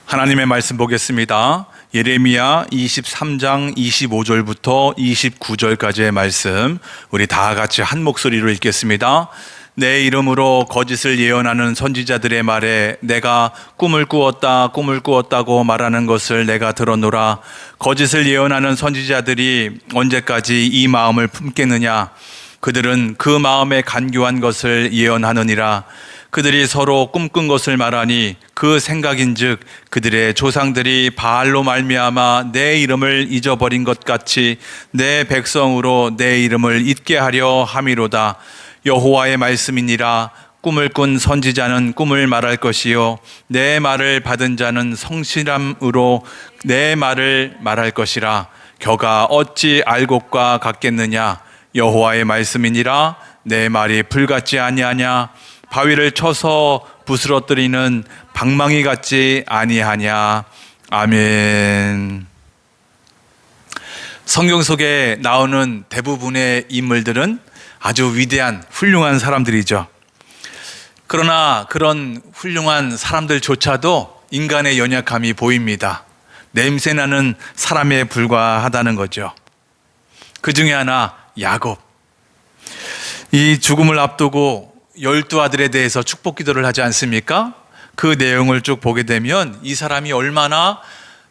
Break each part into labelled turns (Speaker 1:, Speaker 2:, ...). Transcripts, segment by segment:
Speaker 1: 하나님의 말씀 보겠습니다. 예레미야 23장 25절부터 29절까지의 말씀, 우리 다 같이 한 목소리로 읽겠습니다. 내 이름으로 거짓을 예언하는 선지자들의 말에 내가 꿈을 꾸었다고 말하는 것을 내가 들었노라. 거짓을 예언하는 선지자들이 언제까지 이 마음을 품겠느냐? 그들은 그 마음에 간교한 것을 예언하느니라. 그들이 서로 꿈꾼 것을 말하니 그 생각인즉 그들의 조상들이 바알로 말미암아 내 이름을 잊어버린 것 같이 내 백성으로 내 이름을 잊게 하려 함이로다. 여호와의 말씀이니라. 꿈을 꾼 선지자는 꿈을 말할 것이요 내 말을 받은 자는 성실함으로 내 말을 말할 것이라. 겨가 어찌 알곡과 같겠느냐? 여호와의 말씀이니라. 내 말이 불같지 아니하냐? 바위를 쳐서 부스러뜨리는 방망이 같지 아니하냐? 아멘. 성경 속에 나오는 대부분의 인물들은 아주 위대한 훌륭한 사람들이죠. 그러나 그런 훌륭한 사람들조차도 인간의 연약함이 보입니다. 냄새나는 사람에 불과하다는 거죠. 그 중에 하나 야곱. 이 죽음을 앞두고 12아들에 대해서 축복 기도를 하지 않습니까? 그 내용을 쭉 보게 되면 이 사람이 얼마나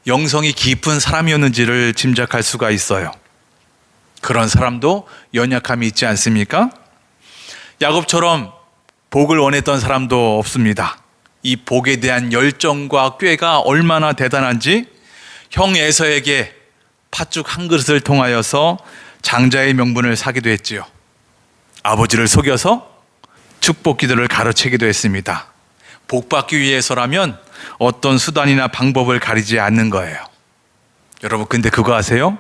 Speaker 1: 영성이 깊은 사람이었는지를 짐작할 수가 있어요. 그런 사람도 연약함이 있지 않습니까? 야곱처럼 복을 원했던 사람도 없습니다. 이 복에 대한 열정과 꾀가 얼마나 대단한지 형 에서에게 팥죽 한 그릇을 통하여서 장자의 명분을 사기도 했지요. 아버지를 속여서 축복 기도를 가르치기도 했습니다. 복 받기 위해서라면 어떤 수단이나 방법을 가리지 않는 거예요. 여러분, 근데 그거 아세요?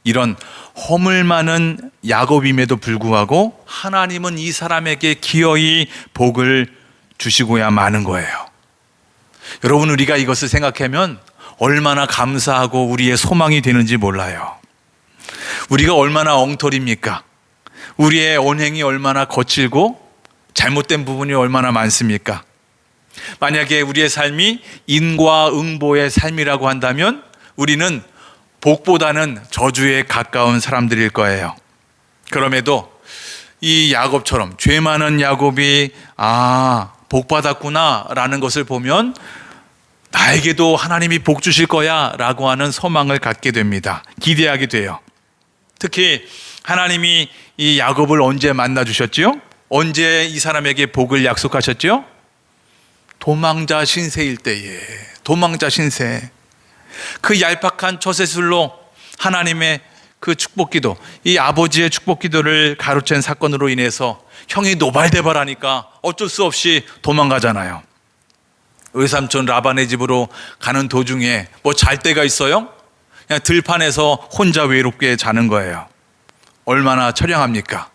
Speaker 1: 이런 허물 많은 야곱임에도 불구하고 하나님은 이 사람에게 기어이 복을 주시고야 마는 거예요. 여러분, 우리가 이것을 생각하면 얼마나 감사하고 우리의 소망이 되는지 몰라요. 우리가 얼마나 엉터리입니까? 우리의 언행이 얼마나 거칠고 잘못된 부분이 얼마나 많습니까? 만약에 우리의 삶이 인과응보의 삶이라고 한다면 우리는 복보다는 저주에 가까운 사람들일 거예요. 그럼에도 이 야곱처럼 죄 많은 야곱이 복 받았구나 라는 것을 보면 나에게도 하나님이 복 주실 거야 라고 하는 소망을 갖게 됩니다. 기대하게 돼요. 특히 하나님이 이 야곱을 언제 만나 주셨지요? 언제 이 사람에게 복을 약속하셨죠? 도망자 신세일 때에. 도망자 신세. 그 얄팍한 처세술로 하나님의 그 축복기도, 이 아버지의 축복기도를 가로챈 사건으로 인해서 형이 노발대발하니까 어쩔 수 없이 도망가잖아요. 외삼촌 라반의 집으로 가는 도중에 뭐 잘 데가 있어요? 그냥 들판에서 혼자 외롭게 자는 거예요. 얼마나 처량합니까?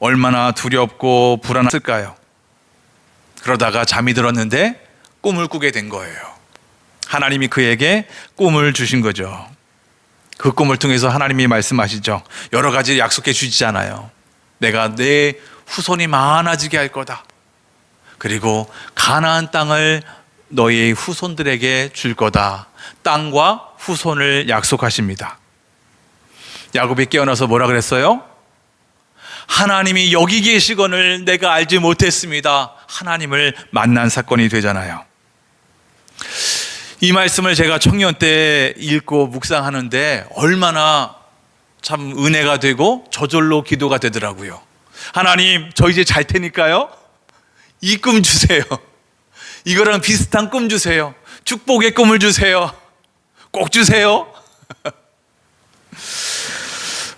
Speaker 1: 얼마나 두렵고 불안했을까요? 그러다가 잠이 들었는데 꿈을 꾸게 된 거예요. 하나님이 그에게 꿈을 주신 거죠. 그 꿈을 통해서 하나님이 말씀하시죠. 여러 가지 약속해 주시잖아요. 내가 내 후손이 많아지게 할 거다. 그리고 가나안 땅을 너희 후손들에게 줄 거다. 땅과 후손을 약속하십니다. 야곱이 깨어나서 뭐라 그랬어요? 하나님이 여기 계시거늘 내가 알지 못했습니다. 하나님을 만난 사건이 되잖아요. 이 말씀을 제가 청년 때 읽고 묵상하는데 얼마나 참 은혜가 되고 저절로 기도가 되더라고요. 하나님, 저 이제 잘 테니까요, 이 꿈 주세요. 이거랑 비슷한 꿈 주세요. 축복의 꿈을 주세요. 꼭 주세요.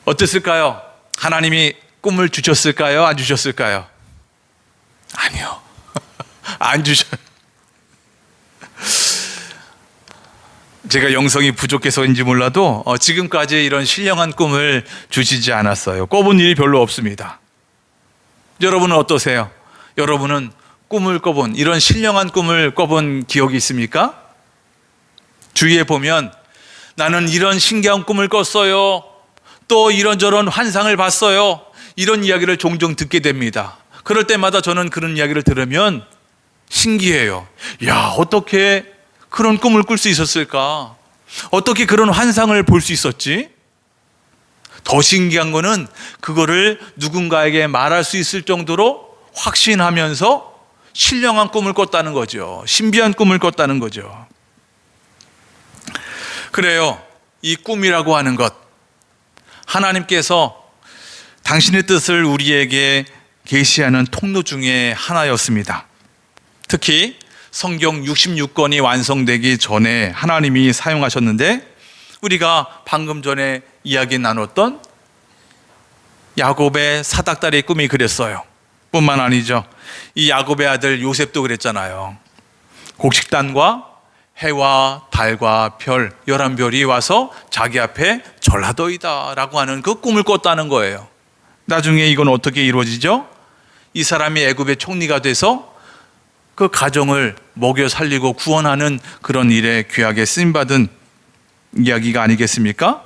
Speaker 1: 어땠을까요? 하나님이 꿈을 주셨을까요? 안 주셨을까요? 아니요. 안 주셔요. 제가 영성이 부족해서인지 몰라도 지금까지 이런 신령한 꿈을 주시지 않았어요. 꿔본 일이 별로 없습니다. 여러분은 어떠세요? 여러분은 꿈을 꿔본, 이런 신령한 꿈을 꿔본 기억이 있습니까? 주위에 보면 나는 이런 신기한 꿈을 꿨어요. 또 이런저런 환상을 봤어요. 이런 이야기를 종종 듣게 됩니다. 그럴 때마다 저는 그런 이야기를 들으면 신기해요. 야, 어떻게 그런 꿈을 꿀 수 있었을까? 어떻게 그런 환상을 볼 수 있었지? 더 신기한 거는 그거를 누군가에게 말할 수 있을 정도로 확신하면서 신령한 꿈을 꿨다는 거죠. 신비한 꿈을 꿨다는 거죠. 그래요. 이 꿈이라고 하는 것, 하나님께서 당신의 뜻을 우리에게 계시하는 통로 중에 하나였습니다. 특히 성경 66권이 완성되기 전에 하나님이 사용하셨는데, 우리가 방금 전에 이야기 나눴던 야곱의 사닥다리 꿈이 그랬어요. 뿐만 아니죠, 이 야곱의 아들 요셉도 그랬잖아요. 곡식단과 해와 달과 별 11별이 와서 자기 앞에 절하더이다 라고 하는 그 꿈을 꿨다는 거예요. 나중에 이건 어떻게 이루어지죠? 이 사람이 애굽의 총리가 돼서 그 가정을 먹여 살리고 구원하는 그런 일에 귀하게 쓰임받은 이야기가 아니겠습니까?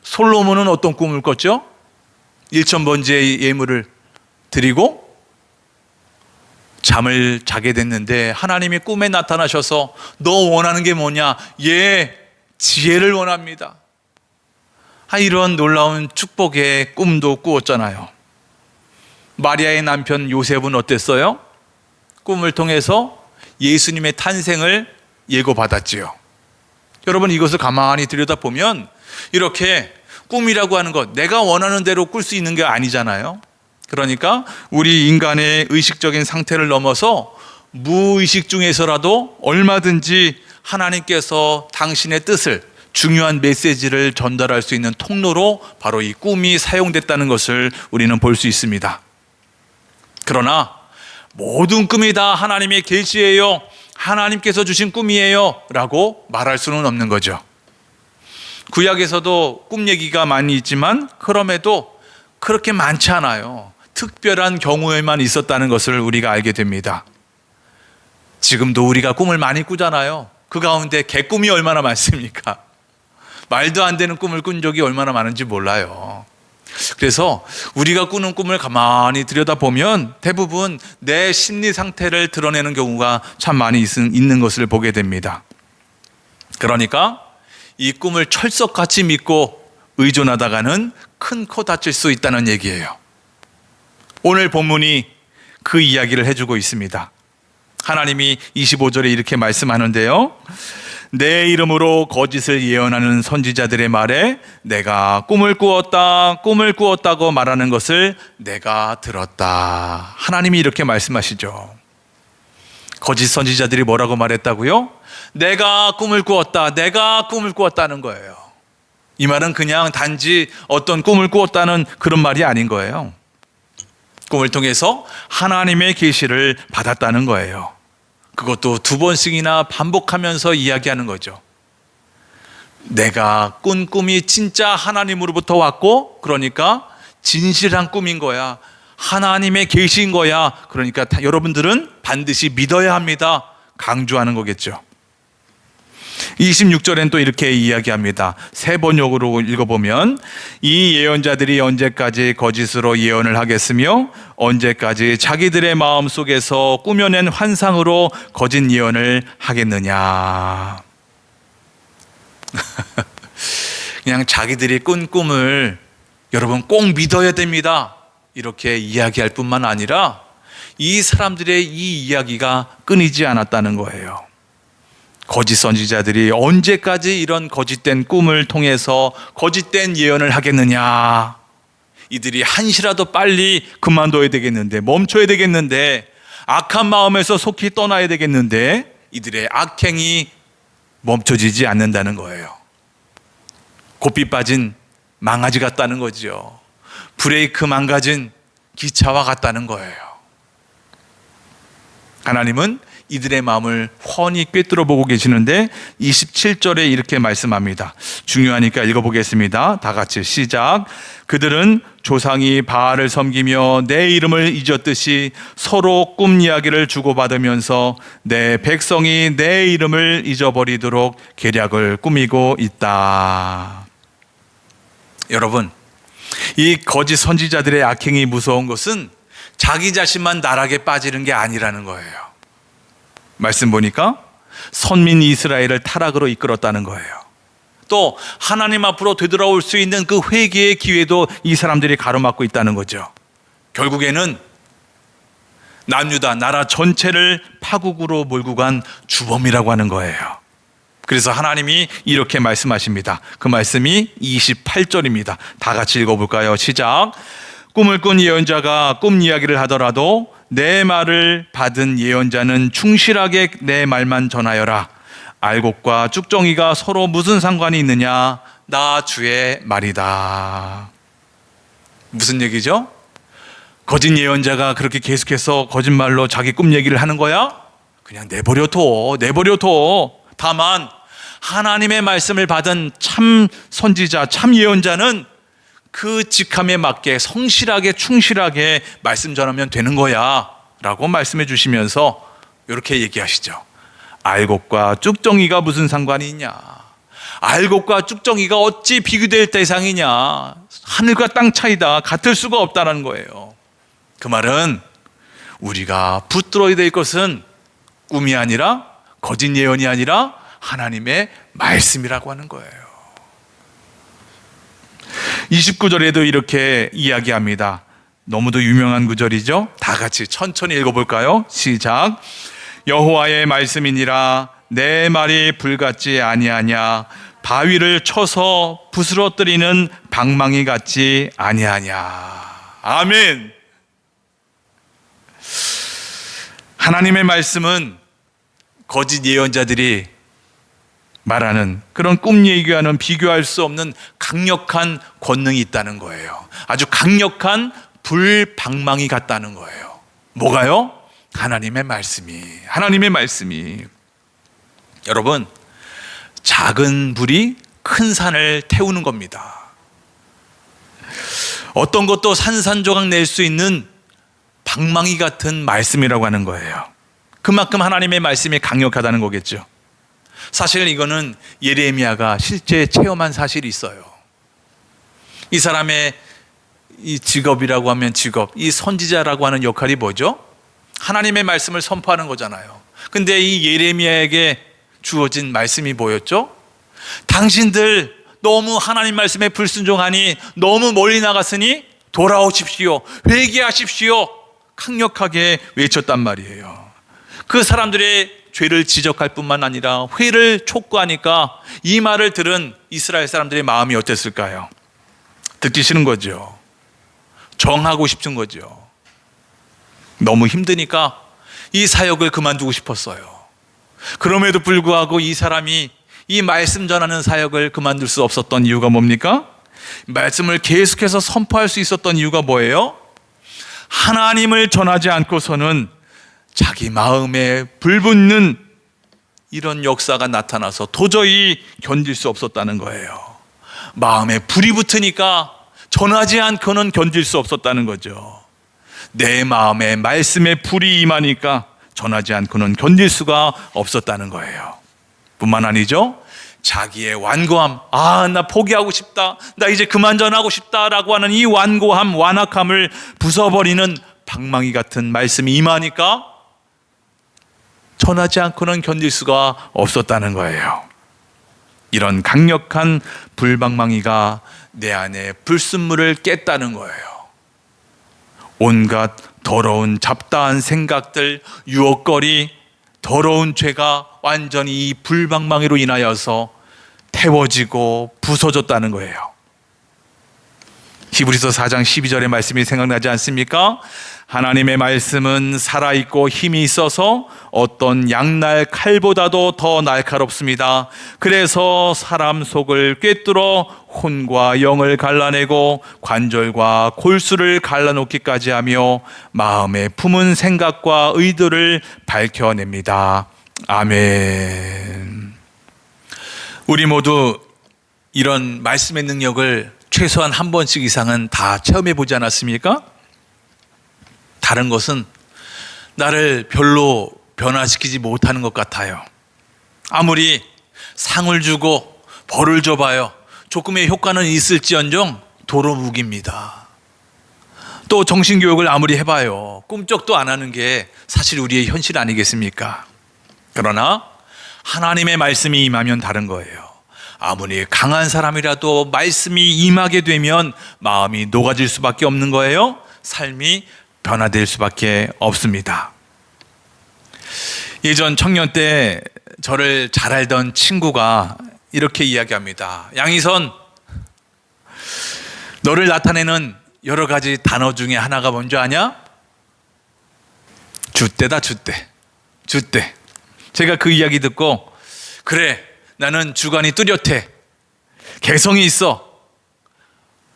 Speaker 1: 솔로몬은 어떤 꿈을 꿨죠? 1,000번째의 예물을 드리고 잠을 자게 됐는데 하나님이 꿈에 나타나셔서 너 원하는 게 뭐냐? 예, 지혜를 원합니다. 이런 놀라운 축복의 꿈도 꾸었잖아요. 마리아의 남편 요셉은 어땠어요? 꿈을 통해서 예수님의 탄생을 예고받았지요. 여러분, 이것을 가만히 들여다보면 이렇게 꿈이라고 하는 것, 내가 원하는 대로 꿀 수 있는 게 아니잖아요. 그러니까 우리 인간의 의식적인 상태를 넘어서 무의식 중에서라도 얼마든지 하나님께서 당신의 뜻을, 중요한 메시지를 전달할 수 있는 통로로 바로 이 꿈이 사용됐다는 것을 우리는 볼 수 있습니다. 그러나 모든 꿈이 다 하나님의 계시예요, 하나님께서 주신 꿈이에요 라고 말할 수는 없는 거죠. 구약에서도 꿈 얘기가 많이 있지만 그럼에도 그렇게 많지 않아요. 특별한 경우에만 있었다는 것을 우리가 알게 됩니다. 지금도 우리가 꿈을 많이 꾸잖아요. 그 가운데 개꿈이 얼마나 많습니까? 말도 안 되는 꿈을 꾼 적이 얼마나 많은지 몰라요. 그래서 우리가 꾸는 꿈을 가만히 들여다보면 대부분 내 심리 상태를 드러내는 경우가 참 많이 있는 것을 보게 됩니다. 그러니까 이 꿈을 철석같이 믿고 의존하다가는 큰 코 다칠 수 있다는 얘기예요. 오늘 본문이 그 이야기를 해주고 있습니다. 하나님이 25절에 이렇게 말씀하는데요, 내 이름으로 거짓을 예언하는 선지자들의 말에 내가 꿈을 꾸었다고 말하는 것을 내가 들었다. 하나님이 이렇게 말씀하시죠. 거짓 선지자들이 뭐라고 말했다고요? 내가 꿈을 꾸었다는 거예요. 이 말은 그냥 단지 어떤 꿈을 꾸었다는 그런 말이 아닌 거예요. 꿈을 통해서 하나님의 계시를 받았다는 거예요. 그것도 2번씩이나 반복하면서 이야기하는 거죠. 내가 꾼 꿈이 진짜 하나님으로부터 왔고, 그러니까 진실한 꿈인 거야, 하나님의 계시인 거야, 그러니까 여러분들은 반드시 믿어야 합니다, 강조하는 거겠죠. 26절엔 또 이렇게 이야기합니다. 3번역으로 읽어보면, 이 예언자들이 언제까지 거짓으로 예언을 하겠으며 언제까지 자기들의 마음 속에서 꾸며낸 환상으로 거짓 예언을 하겠느냐. 그냥 자기들이 꾼 꿈을 여러분 꼭 믿어야 됩니다, 이렇게 이야기할 뿐만 아니라 이 사람들의 이 이야기가 끊이지 않았다는 거예요. 거짓 선지자들이 언제까지 이런 거짓된 꿈을 통해서 거짓된 예언을 하겠느냐. 이들이 한시라도 빨리 그만둬야 되겠는데, 멈춰야 되겠는데, 악한 마음에서 속히 떠나야 되겠는데 이들의 악행이 멈춰지지 않는다는 거예요. 고삐 빠진 망아지 같다는 거죠. 브레이크 망가진 기차와 같다는 거예요. 하나님은 이들의 마음을 훤히 꿰뚫어 보고 계시는데 27절에 이렇게 말씀합니다. 중요하니까 읽어보겠습니다. 다 같이 시작. 그들은 조상이 바알을 섬기며 내 이름을 잊었듯이 서로 꿈 이야기를 주고받으면서 내 백성이 내 이름을 잊어버리도록 계략을 꾸미고 있다. 여러분, 이 거짓 선지자들의 악행이 무서운 것은 자기 자신만 나락에 빠지는 게 아니라는 거예요. 말씀 보니까 선민 이스라엘을 타락으로 이끌었다는 거예요. 또 하나님 앞으로 되돌아올 수 있는 그 회개의 기회도 이 사람들이 가로막고 있다는 거죠. 결국에는 남유다 나라 전체를 파국으로 몰고 간 주범이라고 하는 거예요. 그래서 하나님이 이렇게 말씀하십니다. 그 말씀이 28절입니다. 다 같이 읽어볼까요? 시작. 꿈을 꾼 예언자가 꿈 이야기를 하더라도 내 말을 받은 예언자는 충실하게 내 말만 전하여라. 알곡과 쭉정이가 서로 무슨 상관이 있느냐? 나 주의 말이다. 무슨 얘기죠? 거짓 예언자가 그렇게 계속해서 거짓말로 자기 꿈 얘기를 하는 거야? 그냥 내버려둬. 다만 하나님의 말씀을 받은 참 선지자, 참 예언자는 그 직함에 맞게 성실하게 충실하게 말씀 전하면 되는 거야 라고 말씀해 주시면서 이렇게 얘기하시죠. 알곡과 쭉정이가 무슨 상관이 있냐? 알곡과 쭉정이가 어찌 비교될 대상이냐? 하늘과 땅 차이다. 같을 수가 없다는 거예요. 그 말은 우리가 붙들어야 될 것은 꿈이 아니라 거짓 예언이 아니라 하나님의 말씀이라고 하는 거예요. 29절에도 이렇게 이야기합니다. 너무도 유명한 구절이죠. 다 같이 천천히 읽어볼까요? 시작. 여호와의 말씀이니라 내 말이 불같지 아니하냐 바위를 쳐서 부스러뜨리는 방망이 같지 아니하냐. 아멘. 하나님의 말씀은 거짓 예언자들이 말하는 그런 꿈 얘기와는 비교할 수 없는 강력한 권능이 있다는 거예요. 아주 강력한 불방망이 같다는 거예요. 뭐가요? 하나님의 말씀이. 여러분, 작은 불이 큰 산을 태우는 겁니다. 어떤 것도 산산조각 낼 수 있는 방망이 같은 말씀이라고 하는 거예요. 그만큼 하나님의 말씀이 강력하다는 거겠죠. 사실 이거는 예레미야가 실제 체험한 사실이 있어요. 이 사람의 이 직업이라고 하면 이 선지자라고 하는 역할이 뭐죠? 하나님의 말씀을 선포하는 거잖아요. 근데 이 예레미야에게 주어진 말씀이 뭐였죠? 당신들 너무 하나님 말씀에 불순종하니 너무 멀리 나갔으니 돌아오십시오. 회개하십시오. 강력하게 외쳤단 말이에요. 그 사람들의 죄를 지적할 뿐만 아니라 회를 촉구하니까 이 말을 들은 이스라엘 사람들의 마음이 어땠을까요? 듣기 싫은 거죠. 정하고 싶은 거죠. 너무 힘드니까 이 사역을 그만두고 싶었어요. 그럼에도 불구하고 이 사람이 이 말씀 전하는 사역을 그만둘 수 없었던 이유가 뭡니까? 말씀을 계속해서 선포할 수 있었던 이유가 뭐예요? 하나님을 전하지 않고서는 자기 마음에 불붙는 이런 역사가 나타나서 도저히 견딜 수 없었다는 거예요. 마음에 불이 붙으니까 전하지 않고는 견딜 수 없었다는 거죠. 내 마음에 말씀에 불이 임하니까 전하지 않고는 견딜 수가 없었다는 거예요. 뿐만 아니죠. 자기의 완고함, 나 포기하고 싶다, 나 이제 그만 전하고 싶다라고 하는 이 완고함, 완악함을 부숴버리는 방망이 같은 말씀이 임하니까 전하지 않고는 견딜 수가 없었다는 거예요. 이런 강력한 불방망이가 내 안에 불순물을 깼다는 거예요. 온갖 더러운 잡다한 생각들, 유혹거리, 더러운 죄가 완전히 이 불방망이로 인하여서 태워지고 부서졌다는 거예요. 히브리서 4장 12절의 말씀이 생각나지 않습니까? 하나님의 말씀은 살아있고 힘이 있어서 어떤 양날 칼보다도 더 날카롭습니다. 그래서 사람 속을 꿰뚫어 혼과 영을 갈라내고 관절과 골수를 갈라놓기까지 하며 마음에 품은 생각과 의도를 밝혀냅니다. 아멘. 우리 모두 이런 말씀의 능력을 최소한 한 번씩 이상은 다 체험해 보지 않았습니까? 다른 것은 나를 별로 변화시키지 못하는 것 같아요. 아무리 상을 주고 벌을 줘봐요. 조금의 효과는 있을지언정 도로 묵입니다. 또 정신교육을 아무리 해봐요. 꿈쩍도 안 하는 게 사실 우리의 현실 아니겠습니까? 그러나 하나님의 말씀이 임하면 다른 거예요. 아무리 강한 사람이라도 말씀이 임하게 되면 마음이 녹아질 수밖에 없는 거예요. 삶이 변화될 수밖에 없습니다. 예전 청년 때 저를 잘 알던 친구가 이렇게 이야기합니다. 양희선, 너를 나타내는 여러 가지 단어 중에 하나가 뭔지 아냐? 줏대다, 줏대. 줏대. 제가 그 이야기 듣고, 그래, 나는 주관이 뚜렷해, 개성이 있어,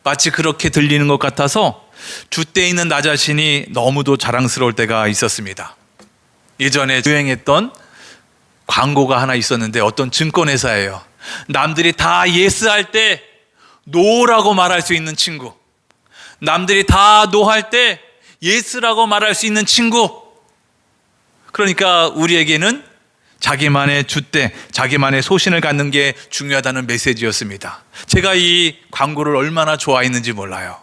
Speaker 1: 마치 그렇게 들리는 것 같아서 줏대에 있는 나 자신이 너무도 자랑스러울 때가 있었습니다. 예전에 유행했던 광고가 하나 있었는데 어떤 증권회사예요. 남들이 다 예스 할 때 노라고 말할 수 있는 친구, 남들이 다 노 할 때 예스라고 말할 수 있는 친구. 그러니까 우리에게는 자기만의 줏대, 자기만의 소신을 갖는 게 중요하다는 메시지였습니다. 제가 이 광고를 얼마나 좋아했는지 몰라요.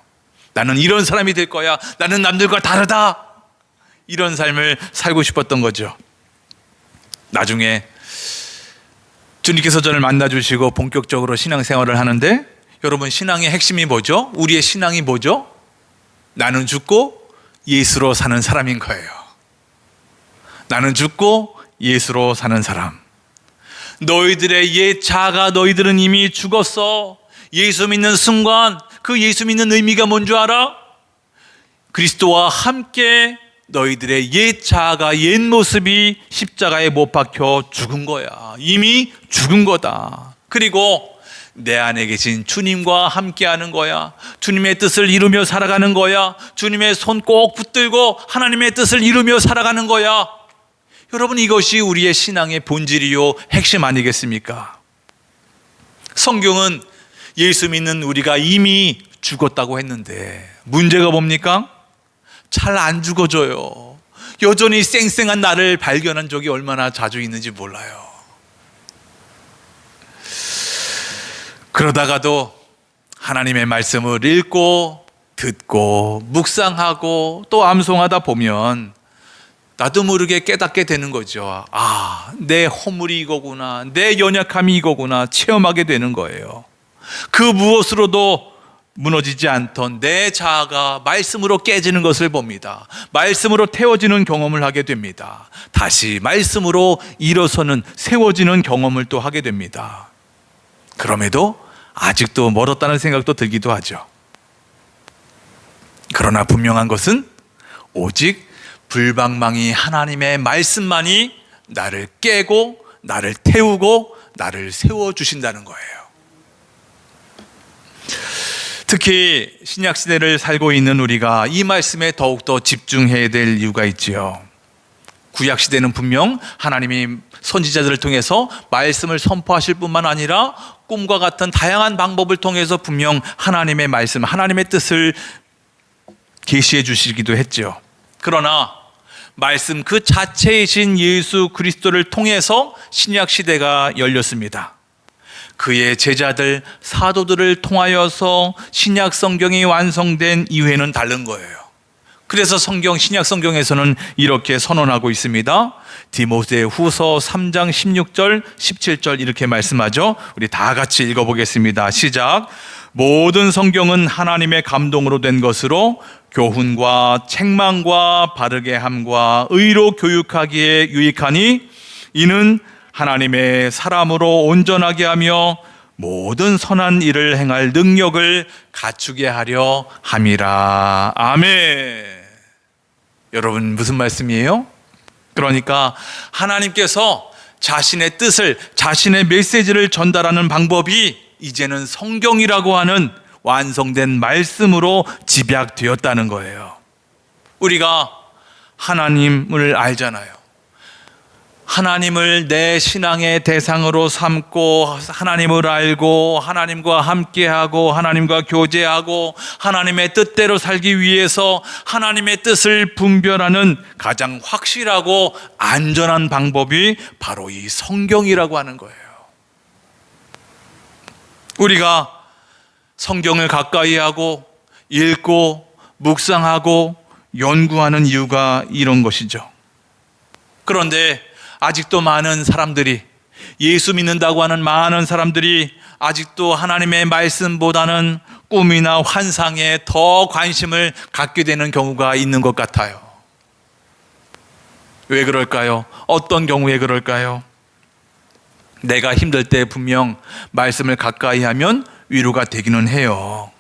Speaker 1: 나는 이런 사람이 될 거야, 나는 남들과 다르다, 이런 삶을 살고 싶었던 거죠. 나중에 주님께서 저를 만나주시고 본격적으로 신앙생활을 하는데, 여러분, 신앙의 핵심이 뭐죠? 우리의 신앙이 뭐죠? 나는 죽고 예수로 사는 사람인 거예요. 나는 죽고 예수로 사는 사람. 너희들의 옛 자아가, 너희들은 이미 죽었어. 예수 믿는 순간, 그 예수 믿는 의미가 뭔 줄 알아? 그리스도와 함께 너희들의 옛 자아가, 옛 모습이 십자가에 못 박혀 죽은 거야. 이미 죽은 거다. 그리고 내 안에 계신 주님과 함께 하는 거야. 주님의 뜻을 이루며 살아가는 거야. 주님의 손 꼭 붙들고 하나님의 뜻을 이루며 살아가는 거야. 여러분, 이것이 우리의 신앙의 본질이요 핵심 아니겠습니까? 성경은 예수 믿는 우리가 이미 죽었다고 했는데 문제가 뭡니까? 잘 안 죽어져요. 여전히 쌩쌩한 나를 발견한 적이 얼마나 자주 있는지 몰라요. 그러다가도 하나님의 말씀을 읽고 듣고 묵상하고 또 암송하다 보면 나도 모르게 깨닫게 되는 거죠. 아, 내 허물이 이거구나, 내 연약함이 이거구나 체험하게 되는 거예요. 그 무엇으로도 무너지지 않던 내 자아가 말씀으로 깨지는 것을 봅니다. 말씀으로 태워지는 경험을 하게 됩니다. 다시 말씀으로 일어서는, 세워지는 경험을 또 하게 됩니다. 그럼에도 아직도 멀었다는 생각도 들기도 하죠. 그러나 분명한 것은 오직 불방망이 하나님의 말씀만이 나를 깨고 나를 태우고 나를 세워주신다는 거예요. 특히 신약시대를 살고 있는 우리가 이 말씀에 더욱더 집중해야 될 이유가 있지요. 구약시대는 분명 하나님이 선지자들을 통해서 말씀을 선포하실 뿐만 아니라 꿈과 같은 다양한 방법을 통해서 분명 하나님의 말씀, 하나님의 뜻을 계시해 주시기도 했죠. 그러나 말씀 그 자체이신 예수 그리스도를 통해서 신약시대가 열렸습니다. 그의 제자들, 사도들을 통하여서 신약 성경이 완성된 이후에는 다른 거예요. 그래서 신약 성경에서는 이렇게 선언하고 있습니다. 디모데후서 3장 16절, 17절 이렇게 말씀하죠. 우리 다 같이 읽어보겠습니다. 시작. 모든 성경은 하나님의 감동으로 된 것으로 교훈과 책망과 바르게 함과 의로 교육하기에 유익하니 이는 하나님의 사람으로 온전하게 하며 모든 선한 일을 행할 능력을 갖추게 하려 함이라. 아멘. 여러분, 무슨 말씀이에요? 그러니까 하나님께서 자신의 뜻을, 자신의 메시지를 전달하는 방법이 이제는 성경이라고 하는 완성된 말씀으로 집약되었다는 거예요. 우리가 하나님을 알잖아요. 하나님을 내 신앙의 대상으로 삼고 하나님을 알고 하나님과 함께하고 하나님과 교제하고 하나님의 뜻대로 살기 위해서 하나님의 뜻을 분별하는 가장 확실하고 안전한 방법이 바로 이 성경이라고 하는 거예요. 우리가 성경을 가까이 하고 읽고 묵상하고 연구하는 이유가 이런 것이죠. 그런데 아직도 많은 사람들이 예수 믿는다고 하는 많은 사람들이 아직도 하나님의 말씀보다는 꿈이나 환상에 더 관심을 갖게 되는 경우가 있는 것 같아요. 왜 그럴까요? 어떤 경우에 그럴까요? 내가 힘들 때 분명 말씀을 가까이 하면 위로가 되기는 해요.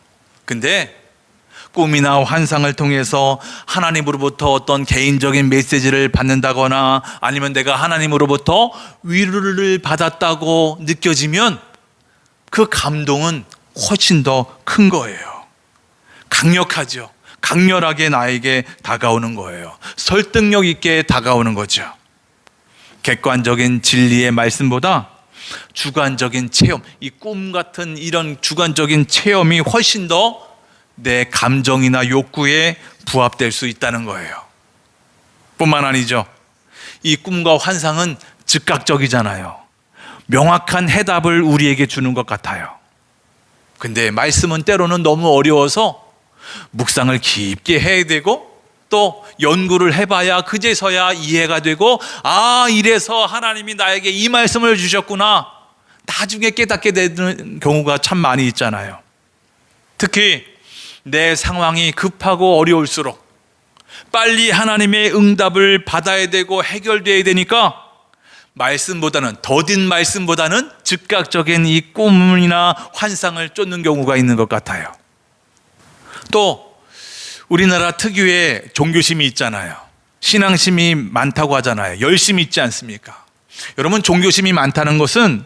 Speaker 1: 근데 꿈이나 환상을 통해서 하나님으로부터 어떤 개인적인 메시지를 받는다거나 아니면 내가 하나님으로부터 위로를 받았다고 느껴지면 그 감동은 훨씬 더 큰 거예요. 강력하죠. 강렬하게 나에게 다가오는 거예요. 설득력 있게 다가오는 거죠. 객관적인 진리의 말씀보다 주관적인 체험, 이 꿈 같은 이런 주관적인 체험이 훨씬 더 내 감정이나 욕구에 부합될 수 있다는 거예요. 뿐만 아니죠. 이 꿈과 환상은 즉각적이잖아요. 명확한 해답을 우리에게 주는 것 같아요. 근데 말씀은 때로는 너무 어려워서 묵상을 깊게 해야 되고 또 연구를 해봐야 그제서야 이해가 되고, 아, 이래서 하나님이 나에게 이 말씀을 주셨구나, 나중에 깨닫게 되는 경우가 참 많이 있잖아요. 특히 내 상황이 급하고 어려울수록 빨리 하나님의 응답을 받아야 되고 해결돼야 되니까 말씀보다는, 더딘 말씀보다는 즉각적인 이 꿈이나 환상을 쫓는 경우가 있는 것 같아요. 또 우리나라 특유의 종교심이 있잖아요. 신앙심이 많다고 하잖아요. 열심히 있지 않습니까? 여러분, 종교심이 많다는 것은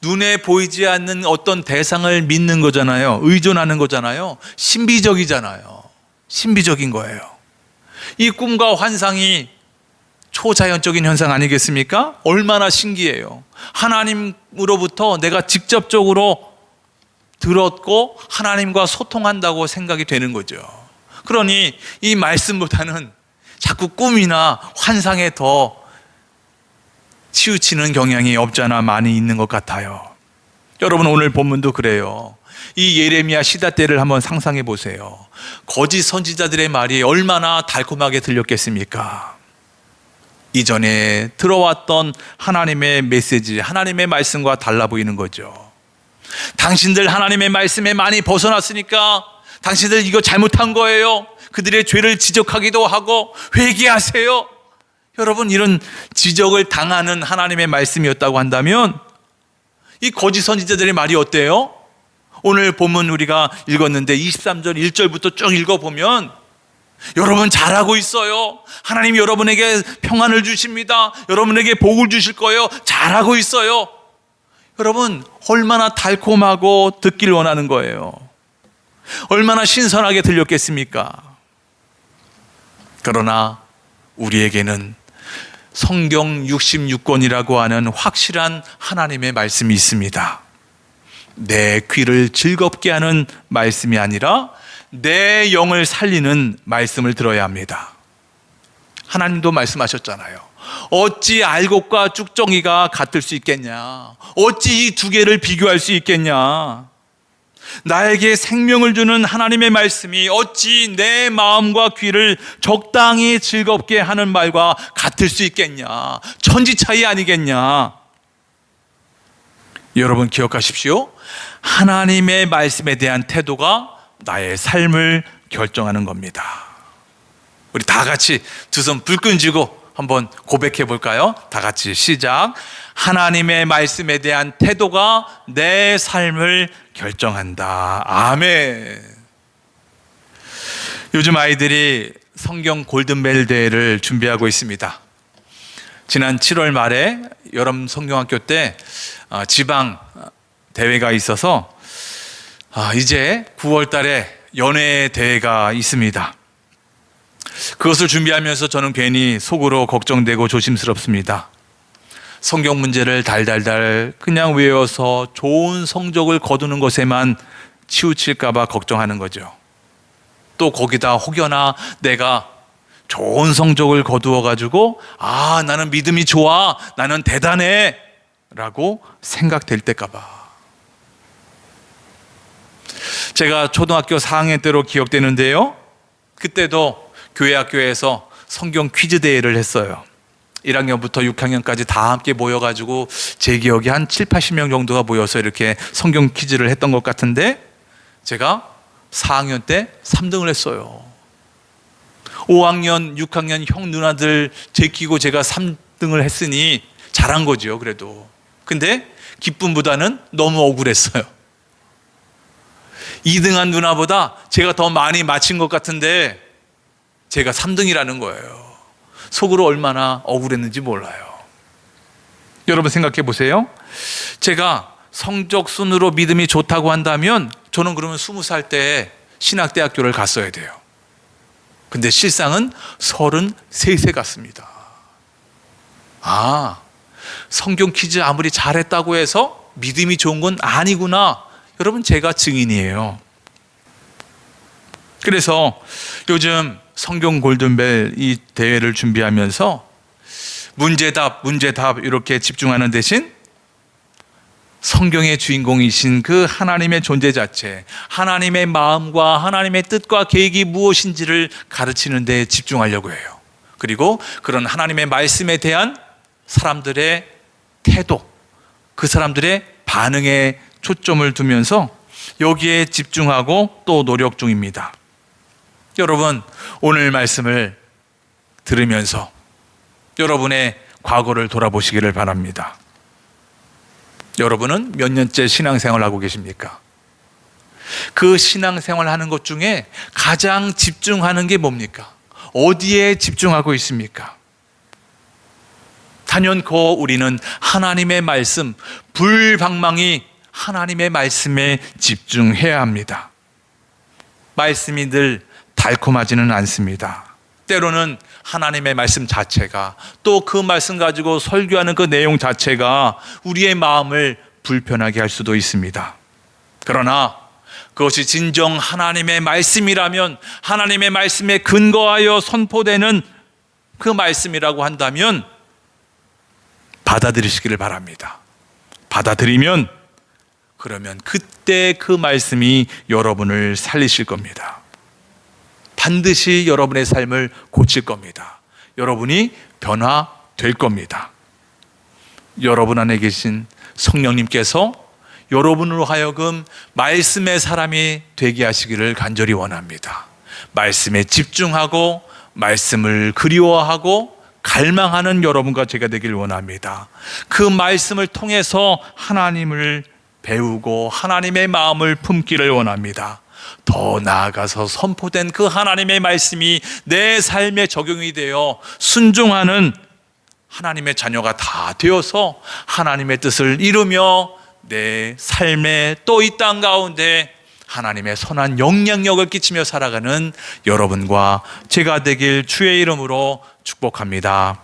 Speaker 1: 눈에 보이지 않는 어떤 대상을 믿는 거잖아요. 의존하는 거잖아요. 신비적이잖아요. 신비적인 거예요. 이 꿈과 환상이 초자연적인 현상 아니겠습니까? 얼마나 신기해요. 하나님으로부터 내가 직접적으로 들었고 하나님과 소통한다고 생각이 되는 거죠. 그러니 이 말씀보다는 자꾸 꿈이나 환상에 더 치우치는 경향이 없잖아 많이 있는 것 같아요. 여러분, 오늘 본문도 그래요. 이 예레미야 시대 때를 한번 상상해 보세요. 거짓 선지자들의 말이 얼마나 달콤하게 들렸겠습니까? 이전에 들어왔던 하나님의 메시지, 하나님의 말씀과 달라 보이는 거죠. 당신들 하나님의 말씀에 많이 벗어났으니까 당신들 이거 잘못한 거예요. 그들의 죄를 지적하기도 하고 회개하세요. 여러분, 이런 지적을 당하는 하나님의 말씀이었다고 한다면 이 거짓 선지자들의 말이 어때요? 오늘 본문 우리가 읽었는데 23절 1절부터 쭉 읽어보면 여러분 잘하고 있어요. 하나님이 여러분에게 평안을 주십니다. 여러분에게 복을 주실 거예요. 잘하고 있어요. 여러분, 얼마나 달콤하고 듣기를 원하는 거예요. 얼마나 신선하게 들렸겠습니까? 그러나 우리에게는 성경 66권이라고 하는 확실한 하나님의 말씀이 있습니다. 내 귀를 즐겁게 하는 말씀이 아니라 내 영을 살리는 말씀을 들어야 합니다. 하나님도 말씀하셨잖아요. 어찌 알곡과 쭉정이가 같을 수 있겠냐? 어찌 이 두 개를 비교할 수 있겠냐? 나에게 생명을 주는 하나님의 말씀이 어찌 내 마음과 귀를 적당히 즐겁게 하는 말과 같을 수 있겠냐? 천지 차이 아니겠냐? 여러분, 기억하십시오. 하나님의 말씀에 대한 태도가 나의 삶을 결정하는 겁니다. 우리 다 같이 두 손 불끈 쥐고 한번 고백해 볼까요? 다 같이 시작. 하나님의 말씀에 대한 태도가 내 삶을 결정한다. 아멘. 요즘 아이들이 성경 골든벨 대회를 준비하고 있습니다. 지난 7월 말에 여름 성경학교 때 지방 대회가 있어서 이제 9월 달에 연예 대회가 있습니다. 그것을 준비하면서 저는 괜히 속으로 걱정되고 조심스럽습니다. 성경 문제를 달달달 그냥 외워서 좋은 성적을 거두는 것에만 치우칠까 봐 걱정하는 거죠. 또 거기다 혹여나 내가 좋은 성적을 거두어 가지고 나는 믿음이 좋아, 나는 대단해 라고 생각될 때까 봐. 제가 초등학교 4학년 때로 기억되는데요, 그때도 교회 학교에서 성경 퀴즈 대회를 했어요. 1학년부터 6학년까지 다 함께 모여가지고 제 기억에 한 7, 80명 정도가 모여서 이렇게 성경 퀴즈를 했던 것 같은데 제가 4학년 때 3등을 했어요. 5학년, 6학년 형 누나들 제끼고 제가 3등을 했으니 잘한 거죠, 그래도. 근데 기쁨보다는 너무 억울했어요. 2등한 누나보다 제가 더 많이 맞힌 것 같은데 제가 3등이라는 거예요. 속으로 얼마나 억울했는지 몰라요. 여러분 생각해 보세요. 제가 성적 순으로 믿음이 좋다고 한다면 저는 그러면 20살 때 신학대학교를 갔어야 돼요. 근데 실상은 33세 갔습니다. 아, 성경 퀴즈 아무리 잘했다고 해서 믿음이 좋은 건 아니구나. 여러분, 제가 증인이에요. 그래서 요즘 성경 골든벨 이 대회를 준비하면서 문제답 이렇게 집중하는 대신 성경의 주인공이신 그 하나님의 존재 자체, 하나님의 마음과 하나님의 뜻과 계획이 무엇인지를 가르치는 데 집중하려고 해요. 그리고 그런 하나님의 말씀에 대한 사람들의 태도, 그 사람들의 반응에 초점을 두면서 여기에 집중하고 또 노력 중입니다. 여러분, 오늘 말씀을 들으면서 여러분의 과거를 돌아보시기를 바랍니다. 여러분은 몇 년째 신앙생활을 하고 계십니까? 그 신앙생활을 하는 것 중에 가장 집중하는 게 뭡니까? 어디에 집중하고 있습니까? 단연코 우리는 하나님의 말씀, 불방망이 하나님의 말씀에 집중해야 합니다. 말씀이 늘 달콤하지는 않습니다. 때로는 하나님의 말씀 자체가, 또 그 말씀 가지고 설교하는 그 내용 자체가 우리의 마음을 불편하게 할 수도 있습니다. 그러나 그것이 진정 하나님의 말씀이라면, 하나님의 말씀에 근거하여 선포되는 그 말씀이라고 한다면 받아들이시기를 바랍니다. 받아들이면 그러면 그때 그 말씀이 여러분을 살리실 겁니다. 반드시 여러분의 삶을 고칠 겁니다. 여러분이 변화될 겁니다. 여러분 안에 계신 성령님께서 여러분으로 하여금 말씀의 사람이 되게 하시기를 간절히 원합니다. 말씀에 집중하고 말씀을 그리워하고 갈망하는 여러분과 제가 되길 원합니다. 그 말씀을 통해서 하나님을 배우고 하나님의 마음을 품기를 원합니다. 더 나아가서 선포된 그 하나님의 말씀이 내 삶에 적용이 되어 순종하는 하나님의 자녀가 다 되어서 하나님의 뜻을 이루며 내 삶에 또 이 땅 가운데 하나님의 선한 영향력을 끼치며 살아가는 여러분과 제가 되길 주의 이름으로 축복합니다.